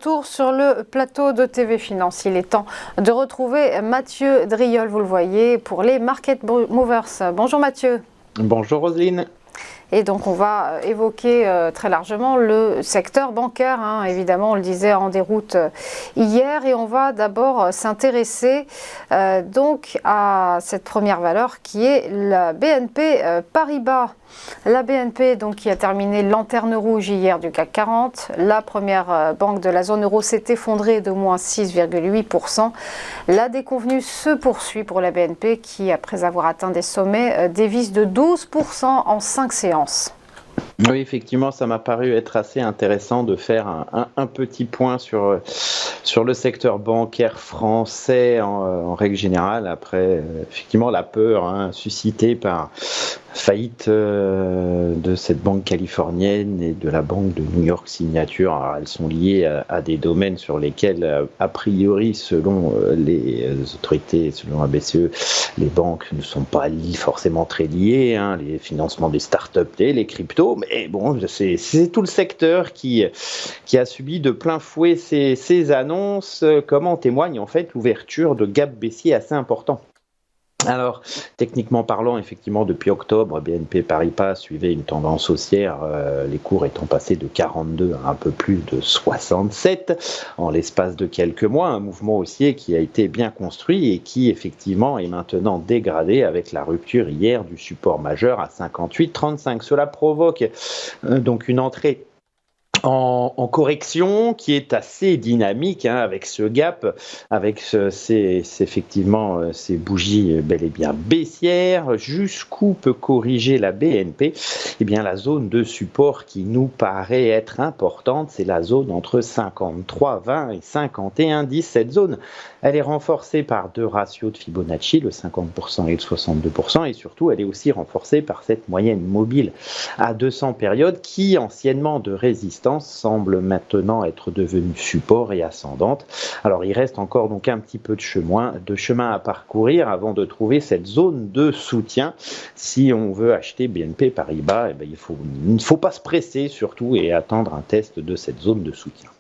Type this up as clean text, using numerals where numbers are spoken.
retour sur le plateau de TV Finance. Il est temps de retrouver Mathieu Driol, vous le voyez, pour les Market Movers. Bonjour Mathieu. Bonjour Roselyne. Et donc on va évoquer très largement le secteur bancaire, évidemment on le disait en déroute hier, et on va d'abord s'intéresser donc à cette première valeur qui est la BNP Paribas. La BNP donc, qui a terminé lanterne rouge hier du CAC 40, la première banque de la zone euro s'est effondrée de moins 6,8%. La déconvenue se poursuit pour la BNP qui, après avoir atteint des sommets, dévisse de 12% en 5 séances. Oui, effectivement, ça m'a paru être assez intéressant de faire un petit point sur le secteur bancaire français en règle générale, après effectivement la peur suscitée par faillite de cette banque californienne et de la banque de New York Signature. Alors, elles sont liées à des domaines sur lesquels, a priori, selon les autorités, selon la BCE, les banques ne sont pas forcément très liées, les financements des startups, les cryptos, mais bon, c'est tout le secteur qui a subi de plein fouet ces annonces, comme en témoigne en fait l'ouverture de gaps baissiers assez importants. Alors, techniquement parlant, effectivement, depuis octobre, BNP Paribas suivait une tendance haussière, les cours étant passés de 42 à un peu plus de 67 en l'espace de quelques mois, un mouvement haussier qui a été bien construit et qui, effectivement, est maintenant dégradé avec la rupture hier du support majeur à 58,35. Cela provoque donc une entrée en correction qui est assez dynamique avec ce gap, avec effectivement ces bougies bel et bien baissières. Jusqu'où peut corriger la BNP? Eh bien, la zone de support qui nous paraît être importante, c'est la zone entre 53,20 et 51,10. Cette zone, elle est renforcée par deux ratios de Fibonacci, le 50% et le 62%, et surtout, elle est aussi renforcée par cette moyenne mobile à 200 périodes qui, anciennement de résistance, semble maintenant être devenue support et ascendante. Alors il reste encore donc un petit peu de chemin à parcourir avant de trouver cette zone de soutien. Si on veut acheter BNP Paribas, il ne faut pas se presser surtout et attendre un test de cette zone de soutien.